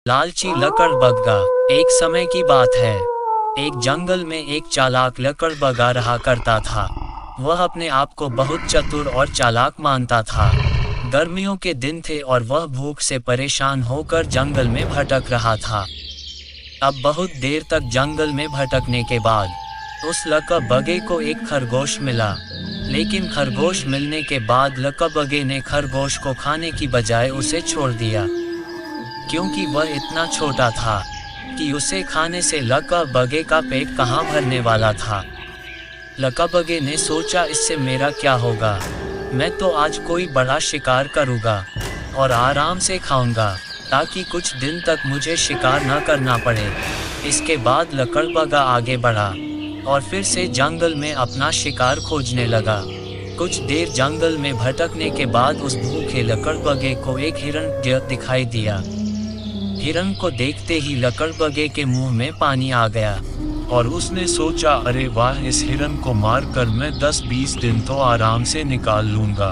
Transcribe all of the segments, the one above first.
लालची लकड़बग्गा। एक समय की बात है, एक जंगल में एक चालाक लकड़बग्गा रहा करता था। वह अपने आप को बहुत चतुर और चालाक मानता था। गर्मियों के दिन थे और वह भूख से परेशान होकर जंगल में भटक रहा था। अब बहुत देर तक जंगल में भटकने के बाद उस लकड़बग्गे को एक खरगोश मिला। लेकिन खरगोश मिलने के बाद लकड़बग्गे ने खरगोश को खाने की बजाय उसे छोड़ दिया, क्योंकि वह इतना छोटा था कि उसे खाने से लकड़बग्गे का पेट कहाँ भरने वाला था। लकड़बग्गे ने सोचा, इससे मेरा क्या होगा, मैं तो आज कोई बड़ा शिकार करूँगा और आराम से खाऊंगा ताकि कुछ दिन तक मुझे शिकार न करना पड़े। इसके बाद लकड़बग्गा आगे बढ़ा और फिर से जंगल में अपना शिकार खोजने लगा। कुछ देर जंगल में भटकने के बाद उस भूखे लकड़बग्गे को एक हिरण दिखाई दिया। हिरण को देखते ही लकड़बग्गे के मुंह में पानी आ गया और उसने सोचा, अरे वाह, इस हिरण को मारकर मैं 10-20 दिन तो आराम से निकाल लूंगा।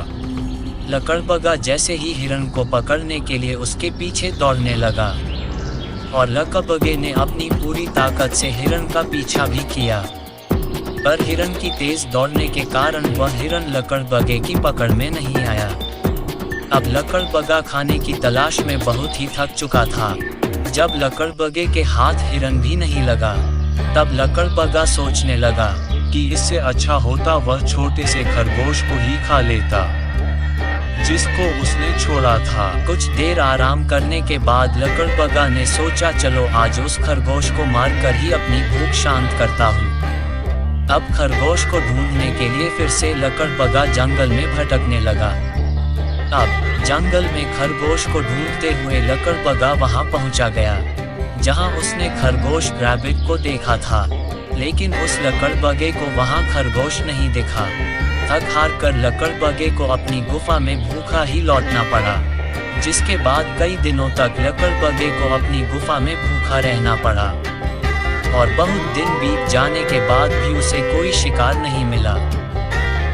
लकड़बग्गा जैसे ही हिरण को पकड़ने के लिए उसके पीछे दौड़ने लगा और लकड़बग्गे ने अपनी पूरी ताकत से हिरण का पीछा भी किया, पर हिरण की तेज दौड़ने के कारण वह हिरण लकड़बग्गे की पकड़ में नहीं आया। अब लकड़बग्गा खाने की तलाश में बहुत ही थक चुका था। जब लकड़बग्गे के हाथ हिरण भी नहीं लगा, तब लकड़बग्गा सोचने लगा कि इससे अच्छा होता वह छोटे से खरगोश को ही खा लेता जिसको उसने छोड़ा था। कुछ देर आराम करने के बाद लकड़बग्गा ने सोचा, चलो आज उस खरगोश को मारकर ही अपनी भूख शांत करता हूँ। अब खरगोश को ढूंढने के लिए फिर से लकड़बग्गा जंगल में भटकने लगा। अब जंगल में खरगोश को ढूंढते हुए लकड़बग्गा वहां पहुंचा गया, जहां उसने खरगोश रैबिट को देखा था। लेकिन उस लकड़बग्गे को वहां खरगोश नहीं दिखा। थक हार कर लकड़बग्गे को अपनी गुफा में भूखा ही लौटना पड़ा, जिसके बाद कई दिनों तक लकड़बग्गे को अपनी गुफा में भूखा रहना पड़ा और बहुत दिन बीत जाने के बाद भी उसे कोई शिकार नहीं मिला।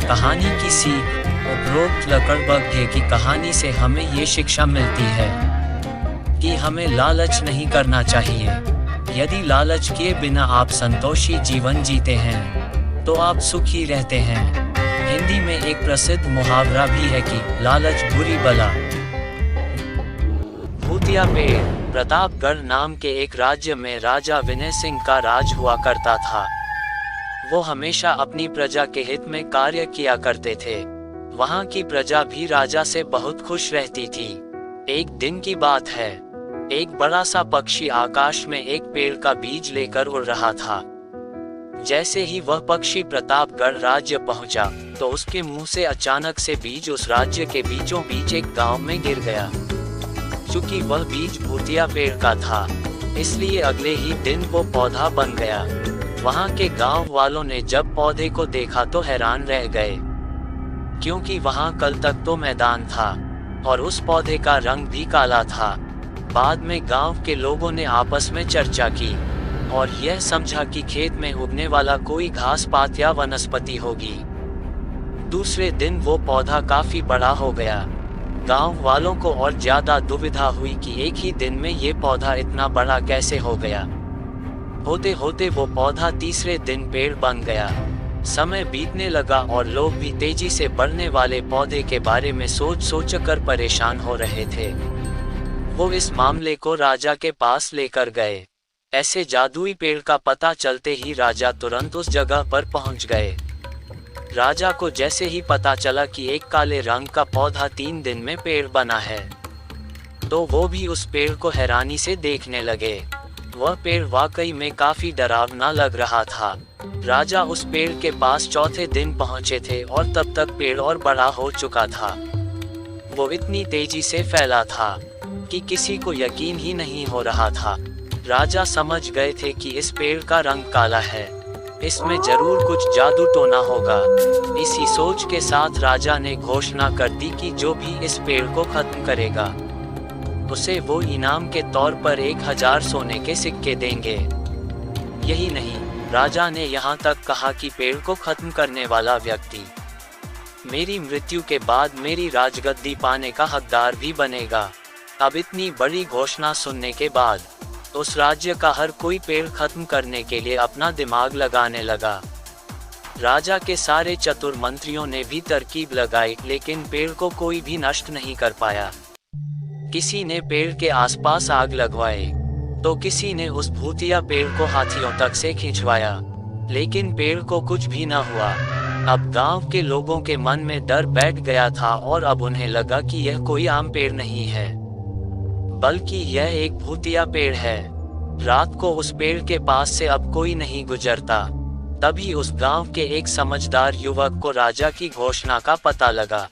कहानी की सीख। उपरोक्त लकड़बग्गे की कहानी से हमें ये शिक्षा मिलती है कि हमें लालच नहीं करना चाहिए। यदि लालच किए बिना आप संतोषी जीवन जीते हैं तो आप सुखी रहते हैं। हिंदी में एक प्रसिद्ध मुहावरा भी है कि लालच बुरी बला। भूतिया पेड़। प्रतापगढ़ नाम के एक राज्य में राजा विनय सिंह का राज हुआ करता था। वो हमेशा अपनी प्रजा के हित में कार्य किया करते थे। वहाँ की प्रजा भी राजा से बहुत खुश रहती थी। एक दिन की बात है, एक बड़ा सा पक्षी आकाश में एक पेड़ का बीज लेकर उड़ रहा था। जैसे ही वह पक्षी प्रतापगढ़ राज्य पहुंचा, तो उसके मुंह से अचानक से बीज उस राज्य के बीचों बीच एक गांव में गिर गया। चूंकि वह बीज भूतिया पेड़ का था, इसलिए अगले ही दिन वो पौधा बन गया। वहाँ के गांव वालों ने जब पौधे को देखा तो हैरान रह गए, क्योंकि वहाँ कल तक तो मैदान था और उस पौधे का रंग भी काला था। बाद में गांव के लोगों ने आपस में चर्चा की और यह समझा कि खेत में उगने वाला कोई घास पात या वनस्पति होगी। दूसरे दिन वो पौधा काफी बड़ा हो गया। गांव वालों को और ज्यादा दुविधा हुई कि एक ही दिन में ये पौधा इतना बड़ा कैसे हो गया। होते होते वो पौधा तीसरे दिन पेड़ बन गया। समय बीतने लगा और लोग भी तेजी से बढ़ने वाले पौधे के बारे में सोच कर परेशान हो रहे थे। वो इस मामले को राजा के पास लेकर गए। ऐसे जादुई पेड़ का पता चलते ही राजा तुरंत उस जगह पर पहुंच गए। राजा को जैसे ही पता चला कि एक काले रंग का पौधा 3 दिन में पेड़ बना है, तो वो भी उस पेड़ को हैरानी से देखने लगे। वह पेड़ वाकई में काफी डरावना लग रहा था। राजा उस पेड़ के पास चौथे दिन पहुंचे थे और तब तक पेड़ और बड़ा हो चुका था। वो इतनी तेजी से फैला था कि किसी को यकीन ही नहीं हो रहा था। राजा समझ गए थे कि इस पेड़ का रंग काला है, इसमें जरूर कुछ जादू टोना होगा। इसी सोच के साथ राजा ने घोषणा कर दी कि जो भी इस पेड़ को खत्म करेगा, उसे वो इनाम के तौर पर 1000 सोने के सिक्के देंगे। यही नहीं, राजा ने यहाँ तक कहा कि पेड़ को खत्म करने वाला व्यक्ति मेरी मृत्यु के बाद मेरी राजगद्दी पाने का हकदार भी बनेगा। अब इतनी बड़ी घोषणा सुनने के बाद उस राज्य का हर कोई पेड़ खत्म करने के लिए अपना दिमाग लगाने लगा। राजा के सारे चतुर मंत्रियों ने भी तरकीब लगाई, लेकिन पेड़ को कोई भी नष्ट नहीं कर पाया। किसी ने पेड़ के आसपास आग लगवाई, तो किसी ने उस भूतिया पेड़ को हाथियों तक से खिंचवाया, लेकिन पेड़ को कुछ भी न हुआ। अब गांव के लोगों के मन में डर बैठ गया था और अब उन्हें लगा कि यह कोई आम पेड़ नहीं है, बल्कि यह एक भूतिया पेड़ है। रात को उस पेड़ के पास से अब कोई नहीं गुजरता। तभी उस गांव के एक समझदार युवक को राजा की घोषणा का पता लगा।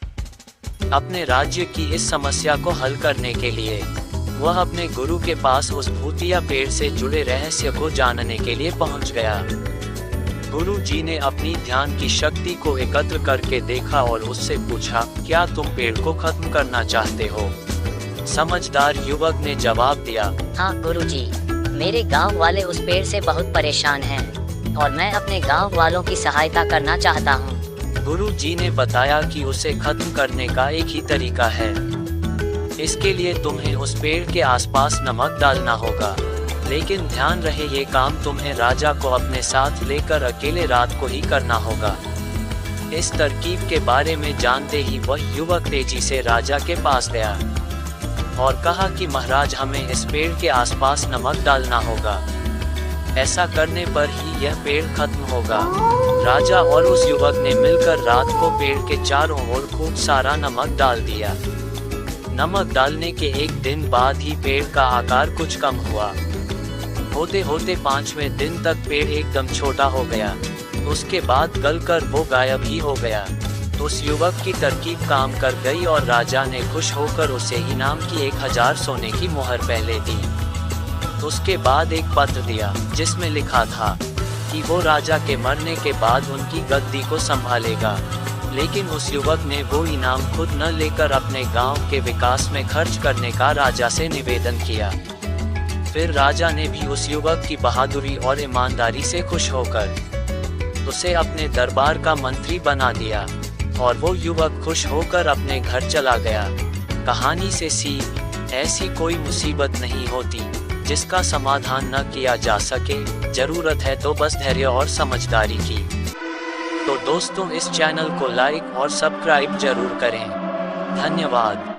अपने राज्य की इस समस्या को हल करने के लिए वह अपने गुरु के पास उस भूतिया पेड़ से जुड़े रहस्य को जानने के लिए पहुंच गया। गुरु जी ने अपनी ध्यान की शक्ति को एकत्र करके देखा और उससे पूछा, क्या तुम पेड़ को खत्म करना चाहते हो? समझदार युवक ने जवाब दिया, हाँ गुरुजी, मेरे गांव वाले उस पेड़ से बहुत परेशान हैं और मैं अपने गांव वालों की सहायता करना चाहता हूँ। गुरु जी ने बताया कि उसे खत्म करने का एक ही तरीका है। इसके लिए तुम्हें उस पेड़ के आसपास नमक डालना होगा, लेकिन ध्यान रहे ये काम तुम्हें राजा को अपने साथ लेकर अकेले रात को ही करना होगा। इस तरकीब के बारे में जानते ही वह युवक तेजी से राजा के पास गया और कहा कि महाराज, हमें इस पेड़ के आसपास नमक डालना होगा। ऐसा करने पर ही यह पेड़ खत्म होगा। राजा और उस युवक ने मिलकर रात को पेड़ के चारों ओर खूब सारा नमक डाल दिया। नमक डालने के एक दिन बाद ही पेड़ का आकार कुछ कम हुआ। होते होते 5वें दिन तक पेड़ एकदम छोटा हो गया। उसके बाद गलकर वो गायब ही हो गया। उस युवक की तरकीब काम कर गई और राजा ने खुश होकर उसे इनाम की 1000 सोने की मोहर पहले दी। उसके बाद एक पत्र दिया जिसमें लिखा था कि वो राजा के मरने के बाद उनकी गद्दी को संभालेगा, लेकिन उस युवक ने वो इनाम खुद न लेकर अपने गांव के विकास में खर्च करने का राजा से निवेदन किया। फिर राजा ने भी उस युवक की बहादुरी और ईमानदारी से खुश होकर उसे अपने दरबार का मंत्री बना दिया और वो युवक खुश होकर अपने घर चला गया। कहानी से सीख, ऐसी कोई मुसीबत नहीं होती जिसका समाधान न किया जा सके। जरूरत है तो बस धैर्य और समझदारी की। तो दोस्तों, इस चैनल को लाइक और सब्सक्राइब जरूर करें। धन्यवाद।